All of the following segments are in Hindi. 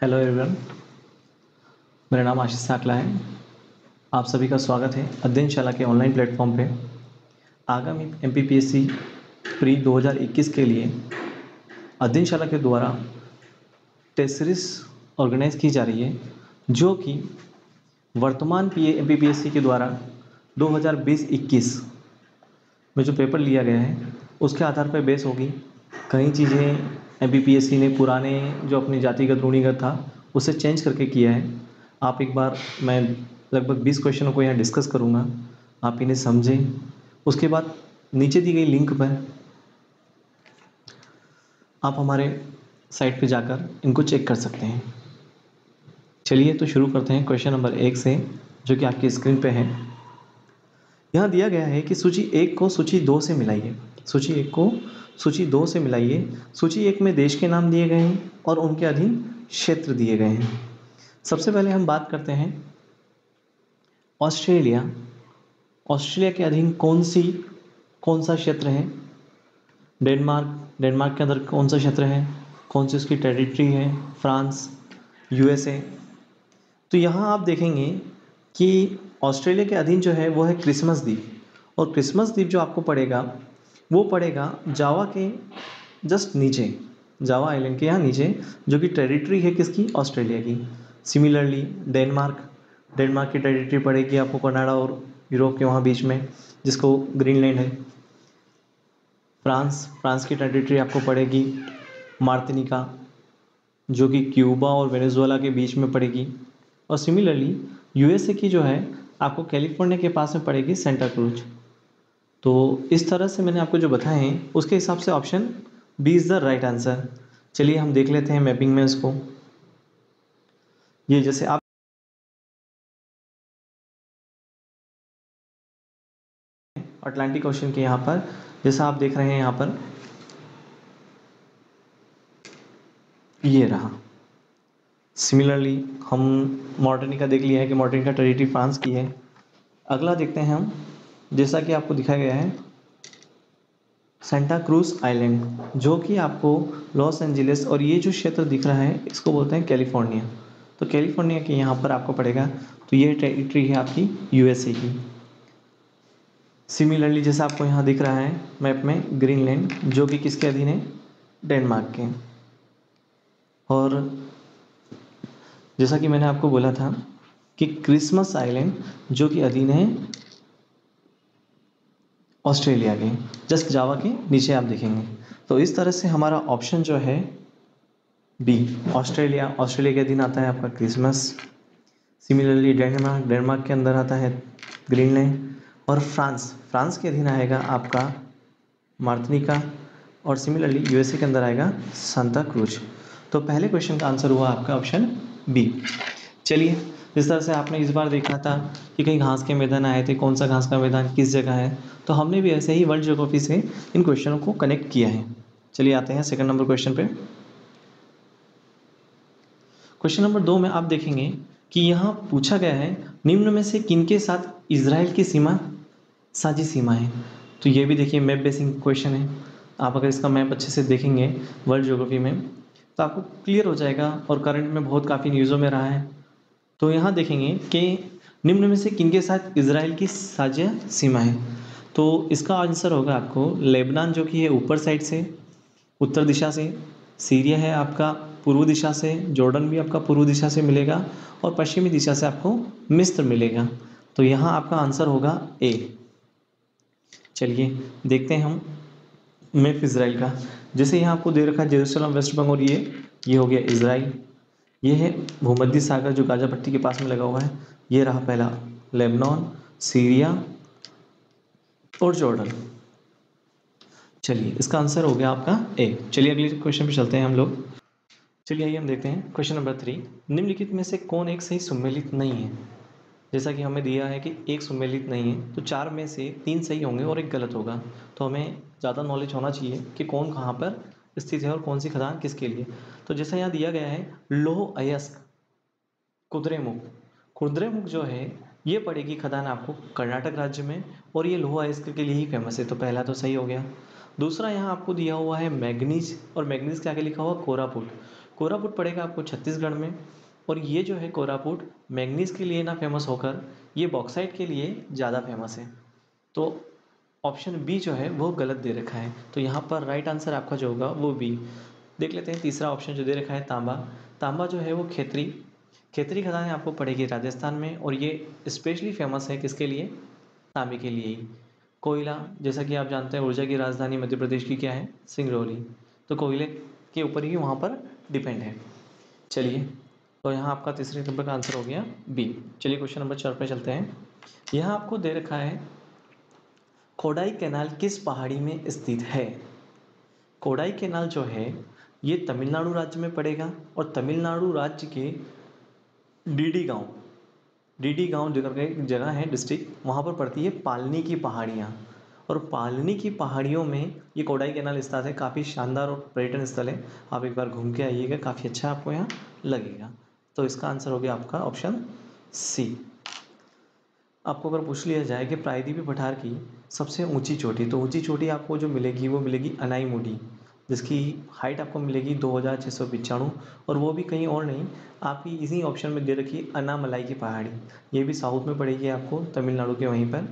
हेलो एवरीवन, मेरा नाम आशीष साकला है। आप सभी का स्वागत है अध्ययनशाला के ऑनलाइन प्लेटफॉर्म पे। आगामी एमपीपीएससी प्री 2021 के लिए अध्ययनशाला के द्वारा टेस्ट सीरीज ऑर्गेनाइज की जा रही है, जो कि वर्तमान एमपीपीएससी के द्वारा 2020-21 में जो पेपर लिया गया है उसके आधार पर बेस होगी। कई चीज़ें एमपीपीएससी ने पुराने जो अपनी जातिगत रूढ़िगत था उसे चेंज करके किया है। आप एक बार मैं लगभग 20 क्वेश्चनों को यहाँ डिस्कस करूँगा, आप इन्हें समझें। उसके बाद नीचे दी गई लिंक पर आप हमारे साइट पे जाकर इनको चेक कर सकते हैं। चलिए तो शुरू करते हैं क्वेश्चन नंबर 1 से, जो कि आपकी स्क्रीन पे है। यहाँ दिया गया है कि सूची 1 को सूची 2 से मिलाइए। सूची 1 को सूची 2 से मिलाइए। सूची 1 में देश के नाम दिए गए हैं और उनके अधीन क्षेत्र दिए गए हैं। सबसे पहले हम बात करते हैं ऑस्ट्रेलिया। ऑस्ट्रेलिया के अधीन कौन सा क्षेत्र है? डेनमार्क के अंदर कौन सा क्षेत्र है? कौन सी उसकी टेरिटरी है? France, USA. तो यहाँ आप देखेंगे कि ऑस्ट्रेलिया के अधीन जो है वो है क्रिसमस द्वीप, और क्रिसमस द्वीप जो आपको पड़ेगा वो पड़ेगा जावा के जस्ट नीचे, जावा आइलैंड के यहाँ नीचे, जो कि टेरिटरी है किसकी? ऑस्ट्रेलिया की। सिमिलरली डेनमार्क की टेरिटरी पड़ेगी आपको कनाडा और यूरोप के वहाँ बीच में, जिसको ग्रीनलैंड है। फ्रांस की टेरिटरी आपको पड़ेगी मार्टिनिका, जो कि क्यूबा और वेनेजुएला के बीच में पड़ेगी। और सिमिलरली यूएसए की जो है आपको कैलिफोर्निया के पास में पड़ेगी सेंटा क्रूज। तो इस तरह से मैंने आपको जो बताए हैं उसके हिसाब से option B is the right answer. चलिए हम देख लेते हैं मैपिंग में इसको। ये जैसे आप अटलांटिक ओशन के यहाँ पर जैसा आप देख रहे हैं, यहाँ पर ये रहा। सिमिलरली हम मार्टिनिका देख लिया है कि मार्टिनिका टेरिटरी फ्रांस की है। अगला देखते हैं हम, जैसा कि आपको दिखाया गया है सेंटा क्रूज आइलैंड, जो कि आपको लॉस एंजलिस और ये जो क्षेत्र दिख रहा है इसको बोलते हैं कैलिफोर्निया। तो कैलिफोर्निया के यहाँ पर आपको पड़ेगा, तो ये टेरिटरी है आपकी यूएसए की। सिमिलरली जैसा आपको यहाँ दिख रहा है मैप में ग्रीनलैंड, जो कि किसके अधीन है? डेनमार्क के। और जैसा कि मैंने आपको बोला था कि क्रिसमस आइलैंड जो कि अधीन है ऑस्ट्रेलिया के, जस्ट जावा के नीचे आप देखेंगे। तो इस तरह से हमारा ऑप्शन जो है बी, ऑस्ट्रेलिया के अधीन आता है आपका क्रिसमस। सिमिलरली डेनमार्क के अंदर आता है ग्रीनलैंड। और फ्रांस के अधीन आएगा आपका मार्टिनिका। और सिमिलरली यूएसए के अंदर आएगा सांता क्रूज। तो पहले क्वेश्चन का आंसर हुआ आपका ऑप्शन बी। चलिए, जिस तरह से आपने इस बार देखा था कि कहीं घास के मैदान आए थे, कौन सा घास का मैदान किस जगह है, तो हमने भी ऐसे ही वर्ल्ड ज्योग्राफी से इन क्वेश्चनों को कनेक्ट किया है। चलिए आते हैं सेकंड नंबर क्वेश्चन पे। क्वेश्चन नंबर 2 में आप देखेंगे कि यहाँ पूछा गया है निम्न में से किनके साथ इजराइल की सीमा साझी सीमा है। तो ये भी देखिए मैप बेसिंग क्वेश्चन है। आप अगर इसका मैप अच्छे से देखेंगे वर्ल्ड ज्योग्राफी में तो आपको क्लियर हो जाएगा, और करंट में बहुत काफ़ी न्यूज़ों में रहा है। तो यहाँ देखेंगे कि निम्न में से किनके साथ इजराइल की साझा सीमा है। तो इसका आंसर होगा आपको लेबनान, जो कि है ऊपर साइड से उत्तर दिशा से, सीरिया है आपका पूर्व दिशा से, जॉर्डन भी आपका पूर्व दिशा से मिलेगा, और पश्चिमी दिशा से आपको मिस्र मिलेगा। तो यहाँ आपका आंसर होगा ए। चलिए देखते हैं हम मैप इजराइल का। जैसे यहाँ आपको दे रखा है जेरूसलम, वेस्ट बैंक, और ये हो गया इजराइल। ये है भूमध्य सागर जो गाजा पट्टी के पास में लगा हुआ है। ये रहा पहला लेबनान, सीरिया और जॉर्डन। चलिए इसका आंसर हो गया आपका ए। चलिए अगले क्वेश्चन पे चलते हैं हम लोग। चलिए आइए हम देखते हैं क्वेश्चन नंबर 3। निम्नलिखित में से कौन एक सही सुमेलित नहीं है? जैसा कि हमें दिया है कि एक सुमेलित नहीं है, तो 4 में से 3 सही होंगे और एक गलत होगा। तो हमें ज़्यादा नॉलेज होना चाहिए कि कौन कहाँ पर स्थित है और कौन सी खदान किसके लिए। तो जैसा यहाँ दिया गया है लोह अयस्क कुद्रेमुख। कुद्रेमुख जो है ये पड़ेगी खदान आपको कर्नाटक राज्य में, और ये लोह अयस्क के लिए ही फेमस है। तो पहला तो सही हो गया। दूसरा यहाँ आपको दिया हुआ है मैग्नीज, और मैग्नीज के आगे लिखा हुआ कोरापुट। कोरापुट पड़ेगा आपको छत्तीसगढ़ में। और ये जो है कोरापुट मैंगनीज के लिए ना फेमस होकर ये बॉक्साइट के लिए ज़्यादा फेमस है। तो ऑप्शन बी जो है वो गलत दे रखा है, तो यहाँ पर राइट आंसर आपका जो होगा वो बी। देख लेते हैं तीसरा ऑप्शन जो दे रखा है तांबा। तांबा जो है वो खेतरी खेतरी खदानें आपको पड़ेगी राजस्थान में, और ये स्पेशली फेमस है किसके लिए, तांबे के लिए ही। कोयला, जैसा कि आप जानते हैं ऊर्जा की राजधानी मध्य प्रदेश की क्या है, सिंगरौली, तो कोयले के ऊपर ही वहाँ पर डिपेंड है। चलिए, तो यहाँ आपका तीसरे नंबर का आंसर हो गया बी। चलिए क्वेश्चन नंबर 4 पे चलते हैं। यहाँ आपको दे रखा है कोडाई कैनाल किस पहाड़ी में स्थित है। कोडाई कैनाल जो है ये तमिलनाडु राज्य में पड़ेगा, और तमिलनाडु राज्य के डीडी गांव डीडी गांव जो करके एक जगह है, डिस्ट्रिक्ट, वहाँ पर पड़ती है पालनी की पहाड़ियाँ। और पालनी की पहाड़ियों में ये कोडाई कैनाल स्थित है। काफ़ी शानदार और पर्यटन स्थल है, आप एक बार घूम के आइएगा, काफ़ी अच्छा आपको यहाँ लगेगा। तो इसका आंसर हो गया आपका ऑप्शन सी। आपको अगर पूछ लिया जाए कि प्रायद्वीपीय पठार की सबसे ऊंची चोटी, तो ऊंची चोटी आपको जो मिलेगी वो मिलेगी अनाईमुडी, जिसकी हाइट आपको मिलेगी 2695, और वो भी कहीं और नहीं, आपकी इसी ऑप्शन में दे रखी है अन्नामलाई की पहाड़ी। ये भी साउथ में पड़ेगी आपको, तमिलनाडु के वहीं पर।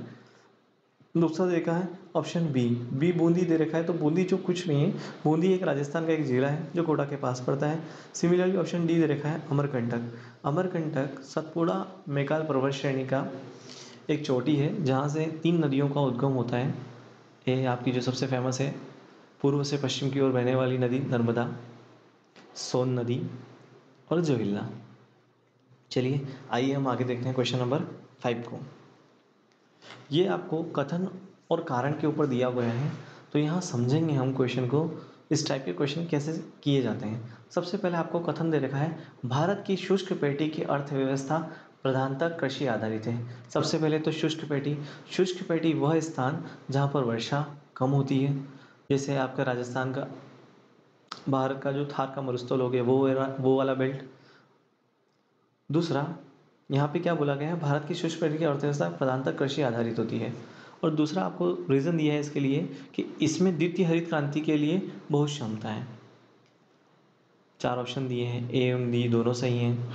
दूसरा देखा है ऑप्शन बी, बूंदी दे रखा है, तो बूंदी जो कुछ नहीं है, बूंदी एक राजस्थान का एक जिला है जो कोटा के पास पड़ता है। सिमिलरली ऑप्शन डी दे रखा है अमरकंटक। अमरकंटक सतपुड़ा मैकाल पर्वत श्रेणी का एक चोटी है, जहाँ से 3 नदियों का उद्गम होता है। ये आपकी जो सबसे फेमस है, पूर्व से पश्चिम की ओर बहने वाली नदी नर्मदा, सोन नदी और जोगिल्ला। चलिए आइए हम आगे देखते हैं क्वेश्चन नंबर 5 को। ये आपको कथन और कारण के ऊपर दिया गया है, तो यहाँ समझेंगे हम क्वेश्चन को, इस टाइप के क्वेश्चन कैसे किए जाते हैं। सबसे पहले आपको कथन दे रखा है, भारत की शुष्क पेटी की अर्थव्यवस्था प्रधानतः कृषि आधारित है। सबसे पहले तो शुष्क पेटी वह स्थान जहाँ पर वर्षा कम होती है, जैसे आपका राजस्थान का, भारत का जो थार का मरुस्थल हो गया वो वाला बेल्ट। दूसरा, यहाँ पे क्या बोला गया है, भारत की शुष्क पेटी की अर्थव्यवस्था प्रधानतः कृषि आधारित होती है। और दूसरा आपको रीज़न दिया है इसके लिए कि इसमें द्वितीय हरित क्रांति के लिए बहुत क्षमता है। 4 ऑप्शन दिए हैं, ए एवं डी दोनों सही हैं,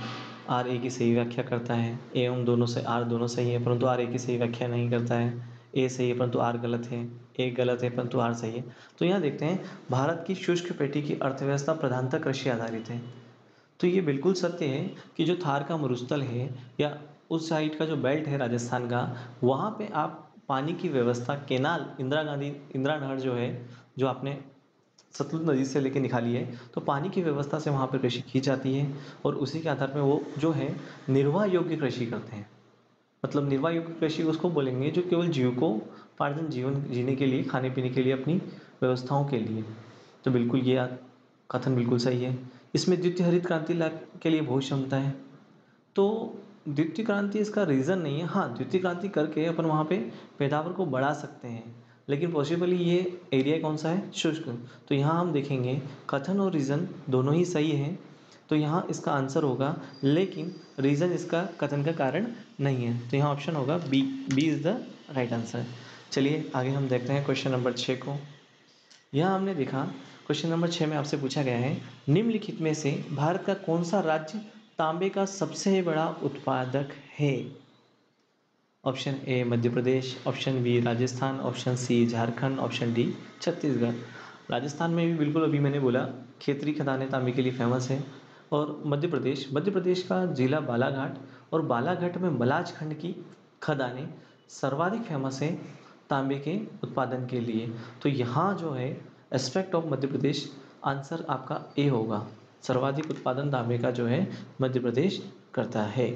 आर ए की सही व्याख्या करता है, ए एवं दोनों से आर दोनों सही है परंतु आर ए की सही व्याख्या नहीं करता है, ए सही है परंतु आर गलत है, ए गलत है परंतु आर सही है। तो यहाँ देखते हैं, भारत की शुष्क पेटी की अर्थव्यवस्था प्रधानतः कृषि आधारित है, तो ये बिल्कुल सत्य है कि जो थार का मरुस्थल है या उस साइड का जो बेल्ट है राजस्थान का, वहाँ पे आप पानी की व्यवस्था, केनाल, इंदिरा नहर जो है, जो आपने सतलुज नदी से लेके निकाली है, तो पानी की व्यवस्था से वहाँ पर कृषि की जाती है, और उसी के आधार पर वो जो है निर्वाह योग्य कृषि करते हैं। मतलब निर्वाह योग्य कृषि उसको बोलेंगे जो केवल जीवकोपार्जन, जीवन जीने के लिए, खाने पीने के लिए, अपनी व्यवस्थाओं के लिए। तो बिल्कुल ये कथन बिल्कुल सही है। इसमें द्वितीय हरित क्रांति ला के लिए बहुत क्षमता है। तो द्वितीय क्रांति इसका रीज़न नहीं है। हाँ, द्वितीय क्रांति करके अपन वहाँ पे पैदावार को बढ़ा सकते हैं, लेकिन पॉसिबली ये एरिया कौन सा है, शुष्क। तो यहाँ हम देखेंगे कथन और रीज़न दोनों ही सही हैं, तो यहाँ इसका आंसर होगा, लेकिन रीज़न इसका कथन का कारण नहीं है, तो यहाँ ऑप्शन होगा B. B is the right answer. चलिए आगे हम देखते हैं क्वेश्चन नंबर 6 को। यहाँ हमने देखा क्वेश्चन नंबर 6 में आपसे पूछा गया है, निम्नलिखित में से भारत का कौन सा राज्य तांबे का सबसे बड़ा उत्पादक है। Option A Madhya Pradesh, option B Rajasthan, option C Jharkhand, option D Chhattisgarh. Rajasthan में भी बिल्कुल अभी मैंने बोला खेतरी खदानें तांबे के लिए फेमस है। और मध्य प्रदेश का जिला बालाघाट, और बालाघाट में मलाज खंड की खदानें सर्वाधिक फेमस है तांबे के उत्पादन के लिए। तो यहाँ जो है aspect of Madhya Pradesh, answer आपका ए होगा। सर्वाधिक उत्पादन तांबे का जो है मध्य प्रदेश करता है।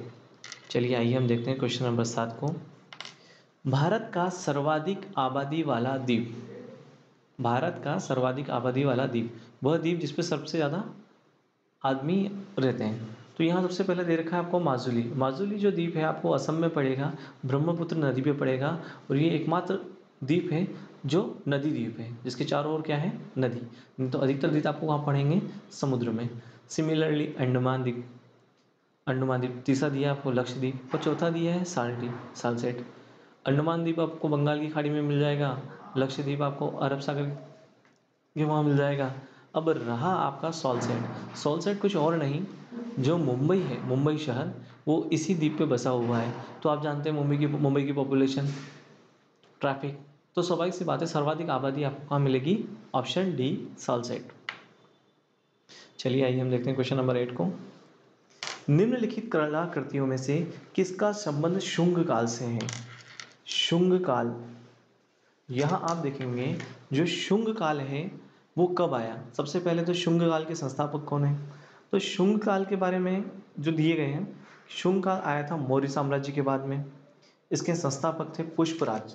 चलिए आइए हम देखते हैं क्वेश्चन नंबर 7 को। भारत का सर्वाधिक आबादी वाला द्वीप, भारत का सर्वाधिक आबादी वाला द्वीप, वह द्वीप जिस पे सबसे ज़्यादा आदमी रहते हैं। तो यहाँ सबसे पहले दे रखा है आपको माजुली। माजुली जो द्वीप है आपको असम में पड़ेगा, ब्रह्मपुत्र नदी पे पड़ेगा, और ये एकमात्र द्वीप है जो नदी द्वीप है, जिसके चारों ओर क्या है, नदी। नहीं तो अधिकतर द्वीप आपको वहाँ पड़ेंगे समुद्र में। सिमिलरली अंडमान द्वीप तीसरा दिया आपको, लक्षद्वीप, और चौथा दिया है सालसेट। अंडमान द्वीप आपको बंगाल की खाड़ी में मिल जाएगा, लक्षद्वीप आपको अरब सागर के वहाँ मिल जाएगा, अब रहा आपका सॉल्सेट। सॉल्सेट कुछ और नहीं, जो मुंबई है, मुंबई शहर, वो इसी द्वीप पे बसा हुआ है। तो आप जानते हैं मुंबई की पॉपुलेशन, ट्रैफिक, तो स्वाभाविक सी बात है सर्वाधिक आबादी आपको कहाँ मिलेगी? ऑप्शन डी, सॉल्सेट। चलिए आइए हम देखते हैं क्वेश्चन नंबर 8 को। निम्नलिखित कलाकृतियों में से किसका संबंध शुंग काल से है? शुंग काल, यहाँ आप देखेंगे जो शुंग काल है वो कब आया। सबसे पहले तो शुंग काल के संस्थापक कौन है? तो शुंग काल के बारे में जो दिए गए हैं, शुंग काल आया था मौर्य साम्राज्य के बाद में। इसके संस्थापक थे पुष्पराज।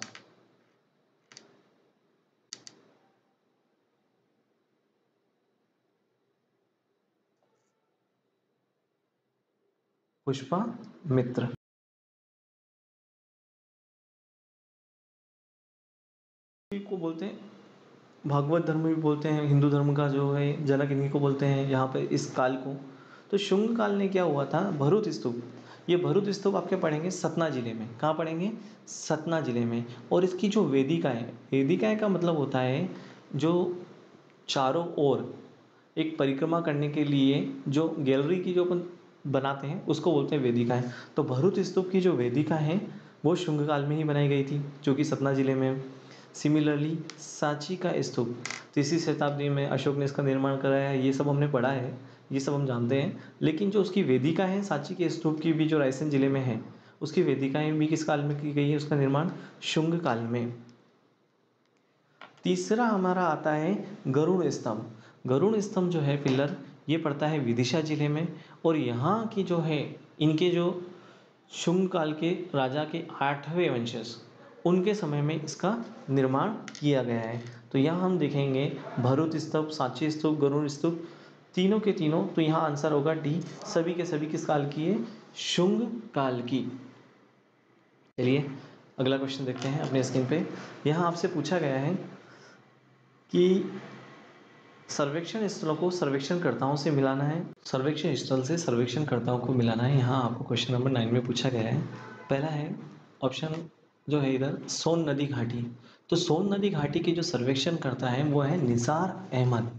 पुष्पामित्र। को बोलते हैं भागवत धर्म भी बोलते हैं, हिंदू धर्म का जो है जनक इन्हीं को बोलते हैं यहाँ पे इस काल को। तो शुंग काल ने क्या हुआ था, भरूच स्तूप, ये भरूच स्तूप आपके पढ़ेंगे सतना जिले में। कहाँ पढ़ेंगे? सतना जिले में। और इसकी जो वेदिकाएं, वेदिकाएं का मतलब होता है जो चारों ओर एक परिक्रमा करने के लिए जो गैलरी की जो अपन बनाते हैं उसको बोलते हैं वेदिकाएं। तो भरूच स्तूप की जो वेदिका है वो शुंग काल में ही बनाई गई थी, जो कि सतना जिले में है। सिमिलरली सांची का स्तूप 3री शताब्दी में अशोक ने इसका निर्माण कराया है, ये सब हमने पढ़ा है, ये सब हम जानते हैं। लेकिन जो उसकी वेदिका है सांची के स्तूप की भी, जो रायसेन जिले में है, उसकी वेदिकाएं भी किस काल में की गई है? उसका निर्माण शुंग काल में। तीसरा हमारा आता है गरुड़ स्तंभ। गरुड़ स्तंभ जो है पिलर, ये पड़ता है विदिशा जिले में। और यहाँ की जो है इनके जो शुंग काल के राजा के 8वें वंशज, उनके समय में इसका निर्माण किया गया है। तो यहाँ हम देखेंगे भरूच स्तूप, सांची स्तूप, गरुड़ स्तूप, तीनों के तीनों। तो यहाँ आंसर होगा डी, सभी के सभी किस काल की है? शुंग काल की। चलिए अगला क्वेश्चन देखते हैं अपने स्क्रीन पे। यहाँ आपसे पूछा गया है कि सर्वेक्षण स्थलों को सर्वेक्षणकर्ताओं से मिलाना है, सर्वेक्षण स्थल से सर्वेक्षणकर्ताओं को मिलाना है। यहाँ आपको क्वेश्चन नंबर 9 में पूछा गया है। पहला है ऑप्शन जो है इधर सोन नदी घाटी। तो सोन नदी घाटी के जो सर्वेक्षण करता है वो है निसार अहमद।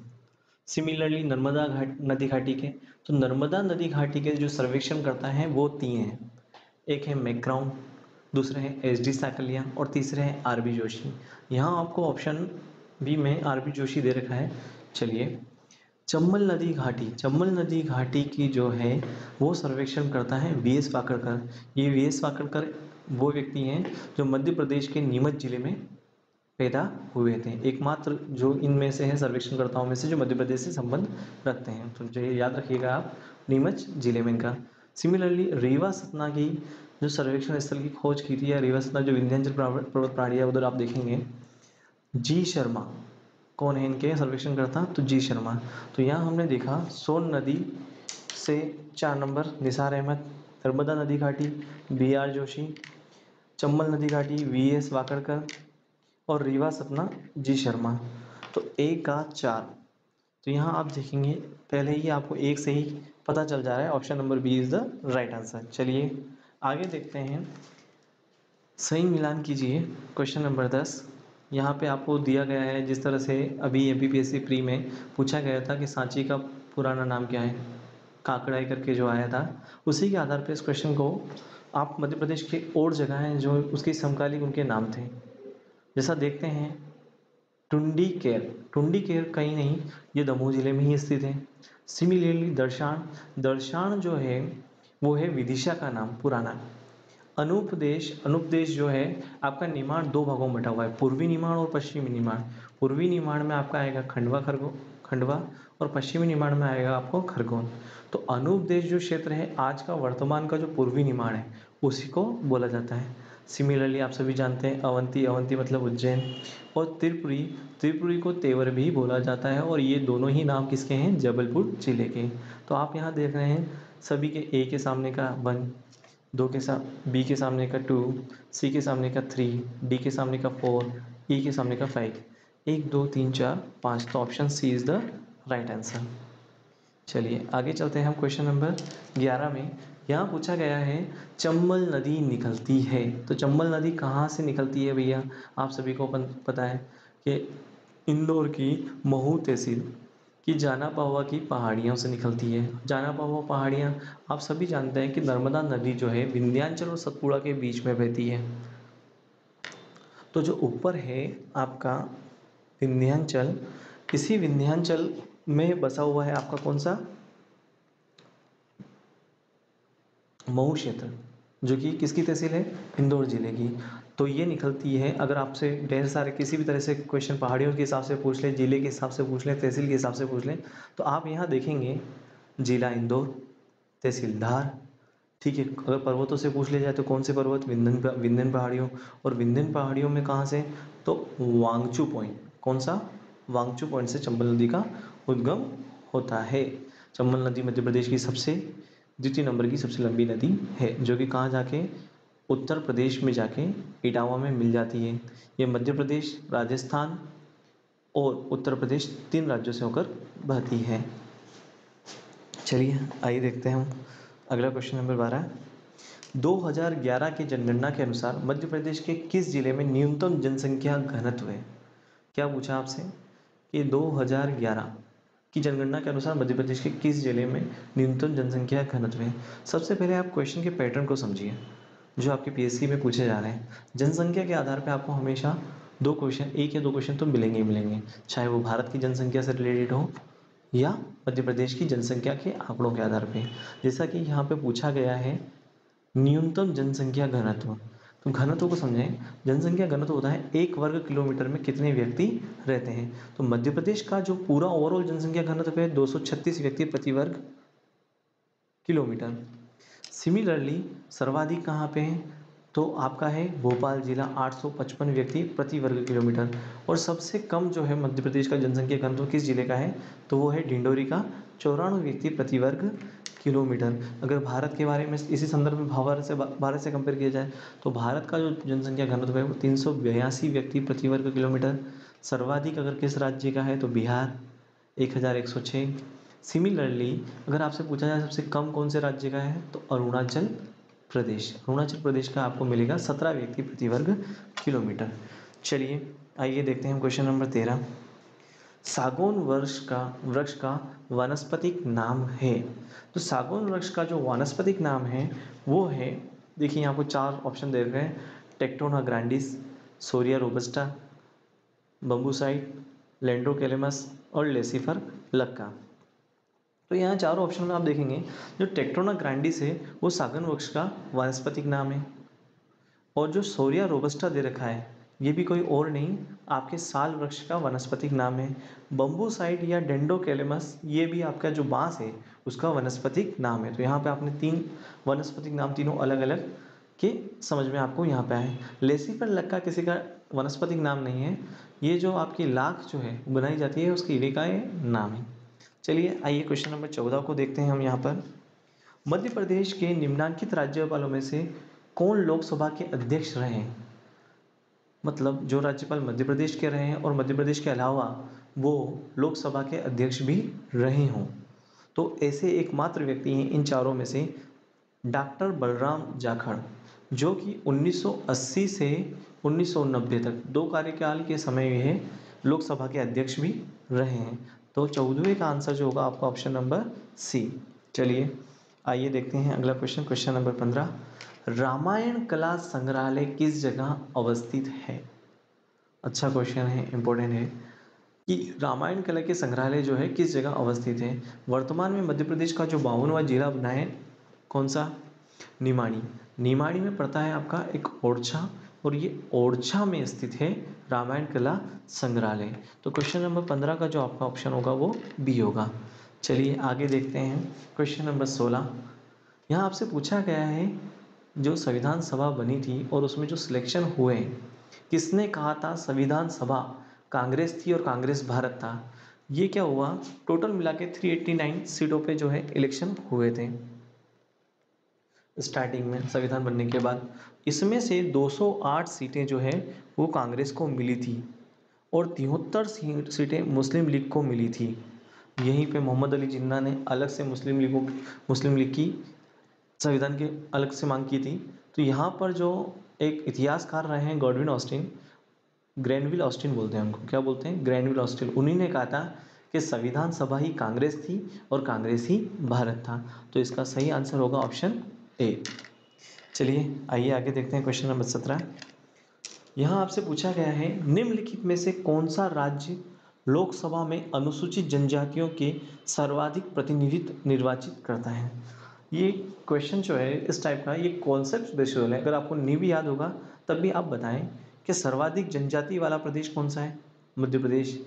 सिमिलरली नर्मदा नदी घाटी के, तो नर्मदा नदी घाटी के जो सर्वेक्षण करता है वो 3 हैं। एक है मैक्राउन, दूसरे हैं एच डी साकलिया और तीसरे हैं आर बी जोशी। यहाँ आपको ऑप्शन बी में आर बी जोशी दे रखा है। चलिए चंबल नदी घाटी, चंबल नदी घाटी की जो है वो सर्वेक्षण करता है वी एस वाकड़कर। ये वी एस वाकड़कर वो व्यक्ति हैं जो मध्य प्रदेश के नीमच जिले में पैदा हुए थे, एकमात्र जो इनमें से है सर्वेक्षणकर्ताओं में से जो मध्य प्रदेश से संबंध रखते हैं। तो जो याद रखिएगा आप, नीमच जिले में इनका। सिमिलरली रीवा सतना की जो सर्वेक्षण स्थल की खोज की थी, या रीवा सतना जो विंध्याचल पर्वत पहाड़ी है उधर आप देखेंगे जी शर्मा। कौन है इनके सर्वेक्षण करता? तो जी शर्मा। तो यहाँ हमने देखा सोन नदी से 4 नंबर निसार अहमद, नर्मदा नदी घाटी बी आर जोशी, चंबल नदी घाटी वी एस वाकड़कर और रीवा सतना जी शर्मा। तो एक का 4। तो यहाँ आप देखेंगे पहले ही आपको एक से ही पता चल जा रहा है, option number B is the right answer. चलिए आगे देखते हैं, सही मिलान कीजिए। क्वेश्चन नंबर 10 यहाँ पे आपको दिया गया है, जिस तरह से अभी एमपीपीएससी प्री में पूछा गया था कि सांची का पुराना नाम क्या है, काकड़ाई करके जो आया था, उसी के आधार पर इस क्वेश्चन को आप मध्य प्रदेश के और जगह हैं जो उसके समकालीन उनके नाम थे। जैसा देखते हैं टुंडीकेर, टुंडीकेर कहीं नहीं, ये दमोह जिले में ही स्थित है। सिमिलरली दर्शान, दर्शान जो है वो है विदिशा का नाम पुराना। अनुपदेश, अनुपदेश जो है आपका निमाड़ 2 भागों में बटा हुआ है, पूर्वी निमाड़ और पश्चिमी निमाड़। पूर्वी निमाड़ में आपका आएगा खंडवा और पश्चिमी निमाड़ में आएगा आपको खरगोन। तो अनुपदेश जो क्षेत्र है आज का वर्तमान का जो पूर्वी निमाड़ है उसी को बोला जाता है। सिमिलरली आप सभी जानते हैं अवंती, अवंती मतलब उज्जैन, और त्रिपुरी, त्रिपुरी को तेवर भी बोला जाता है। और ये दोनों ही नाम किसके हैं? जबलपुर जिले के। तो आप यहाँ देख रहे हैं सभी के ए के सामने का 1, 2 के साथ बी के सामने का 2, सी के सामने का 3, डी के सामने का 4, ई के सामने का 5। 1 2 3 4 5, तो option C is the right answer. चलिए आगे चलते हैं हम क्वेश्चन नंबर 11 में। यहाँ पूछा गया है चंबल नदी निकलती है, तो चंबल नदी कहाँ से निकलती है भैया? आप सभी को पता है कि इंदौर की महू तहसील कि जाना पावा की पहाड़ियों से निकलती है। जाना पावा पहाड़ियाँ आप सभी जानते हैं कि नर्मदा नदी जो है विंध्याचल और सतपुड़ा के बीच में बहती है। तो जो ऊपर है आपका विंध्याचल, इसी विंध्याचल में बसा हुआ है आपका कौन सा, मऊ क्षेत्र, जो कि किसकी तहसील है, इंदौर जिले की। तो ये निकलती है, अगर आपसे ढेर सारे किसी भी तरह से क्वेश्चन पहाड़ियों के हिसाब से पूछ लें, जिले के हिसाब से पूछ लें, तहसील के हिसाब से पूछ लें, तो आप यहाँ देखेंगे जिला इंदौर, तहसील धार। ठीक है, अगर पर्वतों से पूछ लिया जाए तो कौन से पर्वत, विंध्यन पहाड़ियों। और विंध्यन पहाड़ियों में कहाँ से, तो वांगचू पॉइंट, कौन सा, वांगचू पॉइंट से चंबल नदी का उद्गम होता है। चंबल नदी मध्य प्रदेश की सबसे द्वितीय नंबर की सबसे लंबी नदी है, जो कि कहाँ जाके, उत्तर प्रदेश में जाके इटावा में मिल जाती है। ये मध्य प्रदेश, राजस्थान और उत्तर प्रदेश 3 राज्यों से होकर बहती है। चलिए आइए देखते हैं हम अगला क्वेश्चन नंबर 12। 2011 की जनगणना के अनुसार मध्य प्रदेश के किस जिले में न्यूनतम जनसंख्या घनत्व है। क्या पूछा आपसे कि 2011 की जनगणना के अनुसार मध्य प्रदेश के किस जिले में न्यूनतम जनसंख्या घनत्व है। सबसे पहले आप क्वेश्चन के पैटर्न को समझिए जो आपके पीएससी में पूछे जा रहे हैं। जनसंख्या के आधार पर आपको हमेशा 2 क्वेश्चन, 1 या 2 क्वेश्चन तो मिलेंगे ही मिलेंगे, चाहे वो भारत की जनसंख्या से रिलेटेड हो या मध्य प्रदेश की जनसंख्या के आंकड़ों के आधार पे। जैसा कि यहाँ पे पूछा गया है न्यूनतम जनसंख्या घनत्व, तो घनत्व को समझें। जनसंख्या घनत्व होता है 1 वर्ग किलोमीटर में कितने व्यक्ति रहते हैं। तो मध्य प्रदेश का जो पूरा ओवरऑल जनसंख्या घनत्व है 236 व्यक्ति प्रति वर्ग किलोमीटर। सिमिलरली सर्वाधिक कहाँ पे है, तो आपका है भोपाल जिला 855 व्यक्ति प्रति वर्ग किलोमीटर। और सबसे कम जो है मध्य प्रदेश का जनसंख्या घनत्व किस जिले का है, तो वो है डिंडोरी का 94 व्यक्ति प्रति वर्ग किलोमीटर। अगर भारत के बारे में इसी संदर्भ में भारत से कंपेयर किया जाए तो भारत का जो जनसंख्या घनत्व है वो 382 व्यक्ति प्रति वर्ग किलोमीटर। सर्वाधिक अगर किस राज्य का है तो बिहार 1106। सिमिलरली अगर आपसे पूछा जाए सबसे कम कौन से राज्य का है तो अरुणाचल प्रदेश, अरुणाचल प्रदेश का आपको मिलेगा 17 व्यक्ति प्रति वर्ग किलोमीटर। चलिए आइए देखते हैं क्वेश्चन नंबर 13। सागौन वृक्ष का वानस्पतिक नाम है। तो सागौन वृक्ष का जो वानस्पतिक नाम है वो है, देखिए यहाँ आपको 4 ऑप्शन दे रखे हैं, टेक्टोना ग्रैंडिस, सोरिया रोबस्टा, बम्बूसाइड, लैंड्रोकेलेमस और लेसिफर लक्का। तो यहाँ चारों ऑप्शन में आप देखेंगे जो टेक्टोना ग्रैंडिस है वो सागौन वृक्ष का वानस्पतिक नाम है, और जो सोरिया रोबस्टा दे रखा है ये भी कोई और नहीं आपके साल वृक्ष का वनस्पतिक नाम है। बम्बूसाइड या डेंडोकेलेमस ये भी आपका जो बांस है उसका वनस्पतिक नाम है। तो यहाँ पे आपने 3 वनस्पतिक नाम तीनों अलग अलग के समझ में आपको यहाँ पे आए। लेसिफर लक्का किसी का वनस्पतिक नाम नहीं है, ये जो आपकी लाख जो है बनाई जाती है उसकी इकाई का ये नाम है। चलिए आइए क्वेश्चन नंबर 14 को देखते हैं हम यहाँ पर। मध्य प्रदेश के निम्नांकित राज्यपालों में से कौन लोकसभा के अध्यक्ष रहे हैं। मतलब जो राज्यपाल मध्य प्रदेश के रहे हैं और मध्य प्रदेश के अलावा वो लोकसभा के अध्यक्ष भी रहे हों, तो ऐसे एकमात्र व्यक्ति हैं इन चारों में से डॉक्टर बलराम जाखड़, जो कि 1980 से 1990 तक 2 कार्यकाल के समय यह लोकसभा के अध्यक्ष भी रहे हैं। तो 14वें का आंसर जो होगा आपका ऑप्शन नंबर सी। चलिए आइए देखते हैं अगला क्वेश्चन, क्वेश्चन नंबर 15। रामायण कला संग्रहालय किस जगह अवस्थित है। अच्छा क्वेश्चन है, इंपॉर्टेंट है कि रामायण कला के संग्रहालय जो है किस जगह अवस्थित है। वर्तमान में मध्य प्रदेश का जो 52वां जिला बना है कौन सा, निमाड़ी। निमाड़ी में पड़ता है आपका एक ओरछा, और ये ओरछा में स्थित है रामायण कला संग्रहालय। तो क्वेश्चन नंबर 15 का जो आपका ऑप्शन होगा वो बी होगा। चलिए आगे देखते हैं क्वेश्चन नंबर 16। यहाँ आपसे पूछा गया है जो संविधान सभा बनी थी और उसमें जो सिलेक्शन हुए, किसने कहा था संविधान सभा कांग्रेस थी और कांग्रेस भारत था। ये क्या हुआ, टोटल मिला के 389 सीटों पे जो है इलेक्शन हुए थे स्टार्टिंग में संविधान बनने के बाद। इसमें से 208 सीटें जो है वो कांग्रेस को मिली थी और 73 सीटें मुस्लिम लीग को मिली थी। यहीं पे मोहम्मद अली जिन्ना ने अलग से मुस्लिम लीग की संविधान की अलग से मांग की थी। तो यहाँ पर जो एक इतिहासकार रहे हैं गॉडविन ऑस्टिन, ग्रैनविल ऑस्टिन बोलते हैं उनको, क्या बोलते हैं, ग्रैनविल ऑस्टिन, उन्हीं ने कहा था कि संविधान सभा ही कांग्रेस थी और कांग्रेस ही भारत था। तो इसका सही आंसर होगा ऑप्शन ए। चलिए आइए आगे देखते हैं क्वेश्चन नंबर 17। यहाँ आपसे पूछा गया है निम्नलिखित में से कौन सा राज्य लोकसभा में अनुसूचित जनजातियों के सर्वाधिक प्रतिनिधित्व निर्वाचित करता है। ये क्वेश्चन जो है इस टाइप का, ये कॉन्सेप्ट बेस्ड है। अगर आपको नहीं भी याद होगा तब भी आप बताएं कि सर्वाधिक जनजाति वाला प्रदेश कौन सा है। मध्य प्रदेश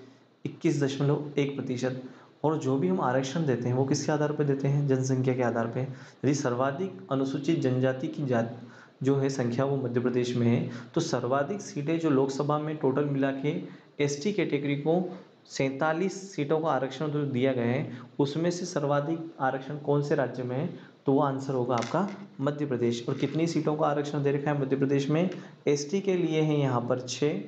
21.1%। और जो भी हम आरक्षण देते हैं वो किसके आधार पर देते हैं, जनसंख्या के आधार पर। यदि सर्वाधिक अनुसूचित जनजाति की जाति जो है संख्या वो मध्य प्रदेश में है, तो सर्वाधिक सीटें जो लोकसभा में टोटल मिला के एसटी कैटेगरी को 47 सीटों का आरक्षण जो दिया गया है, उसमें से सर्वाधिक आरक्षण कौन से राज्य में है, तो वो आंसर होगा आपका मध्य प्रदेश। और कितनी सीटों का आरक्षण दे रखा है मध्य प्रदेश में, एसटी के लिए है यहाँ पर 6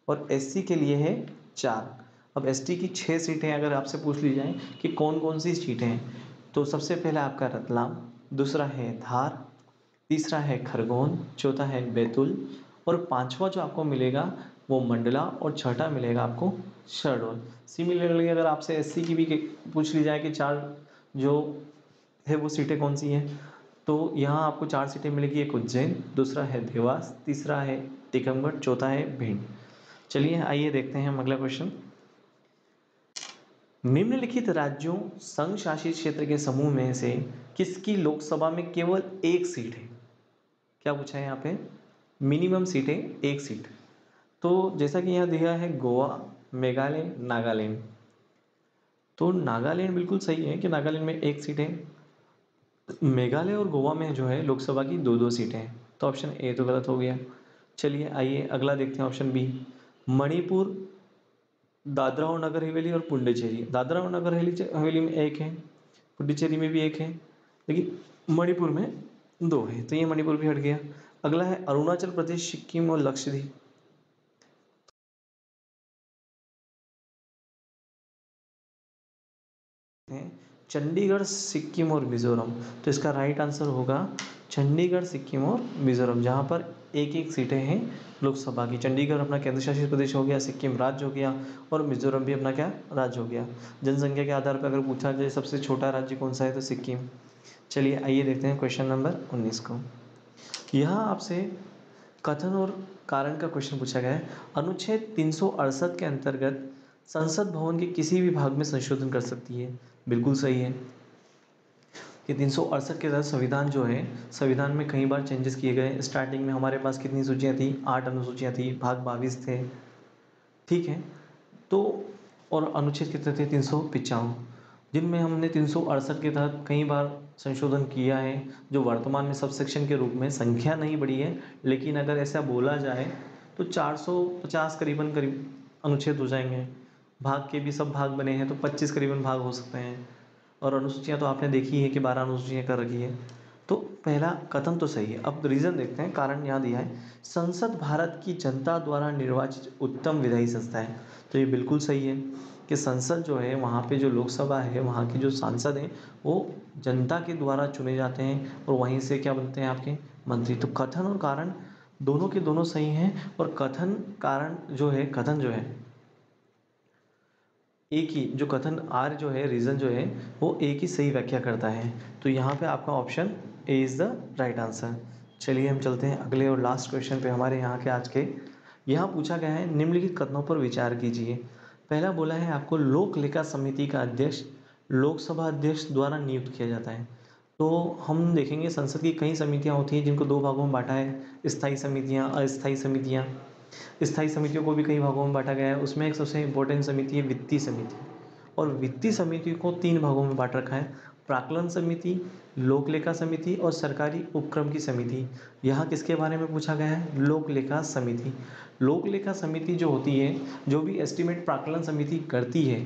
और एससी के लिए है 4। अब एसटी की 6 सीटें अगर आपसे पूछ ली जाए कि कौन कौन सी सीटें हैं, तो सबसे पहला आपका रतलाम, दूसरा है धार, तीसरा है खरगोन, चौथा है बैतूल और पांचवा जो आपको मिलेगा वो मंडला और छठा मिलेगा आपको शहडोल। सिमिलरली अगर आपसे एससी की भी पूछ ली जाए कि 4 जो है वो सीटें कौन सी हैं, तो यहाँ आपको 4 सीटें मिलेगी। एक उज्जैन, दूसरा है देवास, तीसरा है टीकमगढ़, चौथा है भिंड। चलिए आइए देखते हैं हम अगला क्वेश्चन। निम्नलिखित राज्यों संघ शासित क्षेत्र के समूह में से किसकी लोकसभा में केवल एक सीट है। क्या पूछा है यहाँ पे, मिनिमम सीटें एक सीट। तो जैसा कि यहाँ दिया है गोवा, मेघालय, नागालैंड, तो नागालैंड बिल्कुल सही है कि नागालैंड में एक सीट है। मेघालय और गोवा में जो है लोकसभा की 2-2 सीटें हैं, तो ऑप्शन ए तो गलत हो गया। चलिए आइए अगला देखते हैं ऑप्शन बी। मणिपुर, दादरा और नगर हवेली और पुडुचेरी। दादरा और नगर हवेली में एक है, पुडुचेरी में भी एक है, लेकिन मणिपुर में 2 है, तो ये मणिपुर भी हट गया। अगला है अरुणाचल प्रदेश, सिक्किम और लक्षद्वीप। चंडीगढ़, सिक्किम और मिजोरम, तो इसका राइट आंसर होगा चंडीगढ़, सिक्किम और मिजोरम, जहाँ पर एक एक सीटें हैं लोकसभा की। चंडीगढ़ अपना केंद्र शासित प्रदेश हो गया, सिक्किम राज्य हो गया और मिजोरम भी अपना क्या राज्य हो गया। जनसंख्या के आधार पर अगर पूछा जाए सबसे छोटा राज्य कौन सा है, तो सिक्किम। चलिए आइए देखते हैं क्वेश्चन नंबर 19 को। यहाँ आपसे कथन और कारण का क्वेश्चन पूछा गया है। अनुच्छेद 368 के अंतर्गत संसद भवन के किसी भी भाग में संशोधन कर सकती है। बिल्कुल सही है कि 368 के तहत संविधान जो है, संविधान में कई बार चेंजेस किए गए। स्टार्टिंग में हमारे पास कितनी सूचियाँ थी, 8 अनुसूचियाँ थी, भाग 22 थे, ठीक है। तो और अनुच्छेद कितने थे, 355, जिनमें हमने 368 के तहत कई बार संशोधन किया है, जो वर्तमान में सब सेक्शन के रूप में संख्या नहीं बढ़ी है, लेकिन अगर ऐसा बोला जाए तो 450 करीबन करीब अनुच्छेद हो जाएंगे। भाग के भी सब भाग बने हैं तो 25 करीबन भाग हो सकते हैं। और अनुसूचियाँ तो आपने देखी है कि 12 अनुसूचियाँ कर रखी है। तो पहला कथन तो सही है। अब रीज़न देखते हैं, कारण यहाँ दिया है संसद भारत की जनता द्वारा निर्वाचित उत्तम विधायी संस्था है। तो ये बिल्कुल सही है कि संसद जो है, वहाँ पे जो लोकसभा है, वहाँ के जो सांसद हैं वो जनता के द्वारा चुने जाते हैं और वहीं से क्या बनते हैं आपके मंत्री। तो कथन और कारण दोनों के दोनों सही हैं। और कथन कारण जो है, कथन जो है एक ही, जो कथन आर जो है, रीज़न जो है वो एक ही सही व्याख्या करता है। तो यहाँ पे आपका option A is the right answer. चलिए हम चलते हैं अगले और लास्ट क्वेश्चन पे हमारे यहाँ के आज के। यहाँ पूछा गया है निम्नलिखित कथनों पर विचार कीजिए। पहला बोला है आपको लोक लेखा समिति का अध्यक्ष लोकसभा अध्यक्ष द्वारा नियुक्त किया जाता है। तो हम देखेंगे संसद की कई समितियाँ होती हैं जिनको 2 भागों में बांटा है, स्थायी समितियाँ, अस्थायी समितियाँ। स्थायी समितियों को भी कई भागों में बांटा गया है। उसमें एक सबसे इंपॉर्टेंट समिति है वित्तीय समिति, और वित्तीय समिति को 3 भागों में बांट रखा है, प्राक्कलन समिति, लोक लेखा समिति और सरकारी उपक्रम की समिति। यहाँ किसके बारे में पूछा गया है, लोक लेखा समिति। लोक लेखा समिति जो होती है, जो भी एस्टीमेट प्राक्कलन समिति करती है,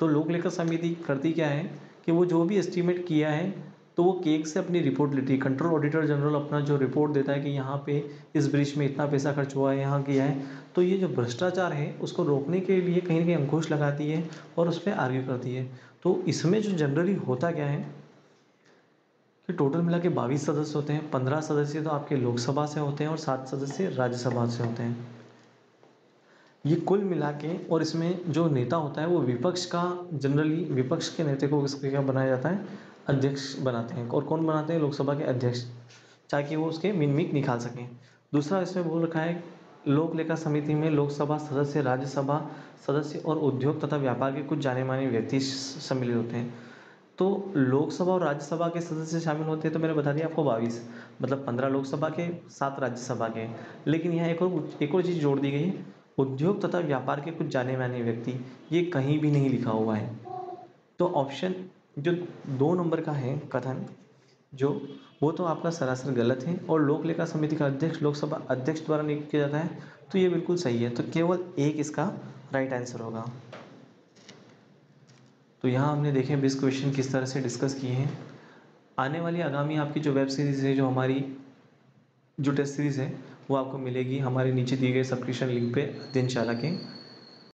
तो लोक लेखा समिति करती क्या है कि वो जो भी एस्टीमेट किया है तो वो केक से अपनी रिपोर्ट लेती है। कंट्रोल ऑडिटर जनरल अपना जो रिपोर्ट देता है कि यहाँ पे इस ब्रिज में इतना पैसा खर्च हुआ है, यहाँ किया है, तो ये जो भ्रष्टाचार है उसको रोकने के लिए कहीं ना कहीं अंकुश लगाती है और उस पर आर्ग्यू करती है। तो इसमें जो जनरली होता क्या है कि टोटल मिला के 22 सदस्य होते हैं। 15 सदस्य तो आपके लोकसभा से होते हैं और 7 सदस्य राज्यसभा से होते हैं। ये कुल मिला के, और इसमें जो नेता होता है वो विपक्ष का, जनरली विपक्ष के नेता को इसके क्या बनाया जाता है, अध्यक्ष बनाते हैं। और कौन बनाते हैं, लोकसभा के अध्यक्ष, ताकि वो उसके मिनमिक निकाल सकें। दूसरा इसमें बोल रखा है, लोक लेखा समिति में लोकसभा सदस्य, राज्यसभा सदस्य और उद्योग तथा व्यापार के कुछ जाने माने व्यक्ति सम्मिलित होते हैं। तो लोकसभा और राज्यसभा के सदस्य शामिल होते हैं, तो मैंने बता दिया आपको 22, मतलब 15 लोकसभा के, 7 राज्यसभा के। लेकिन यहाँ एक और चीज़ जोड़ दी गई है, उद्योग तथा व्यापार के कुछ जाने माने व्यक्ति, ये कहीं भी नहीं लिखा हुआ है। तो ऑप्शन जो 2 नंबर का है कथन, जो वो तो आपका सरासर गलत है, और लोक लेखा समिति का अध्यक्ष लोकसभा अध्यक्ष द्वारा नियुक्त किया जाता है, तो ये बिल्कुल सही है। तो केवल एक इसका राइट आंसर होगा। तो यहाँ हमने देखे 20 क्वेश्चन किस तरह से डिस्कस किए हैं। आने वाली आगामी आपकी जो वेब सीरीज़ है, जो हमारी जो टेस्ट सीरीज़ है, वो आपको मिलेगी हमारे नीचे दिए गए सब्सक्रिप्शन लिंक पे, दिनशाला के।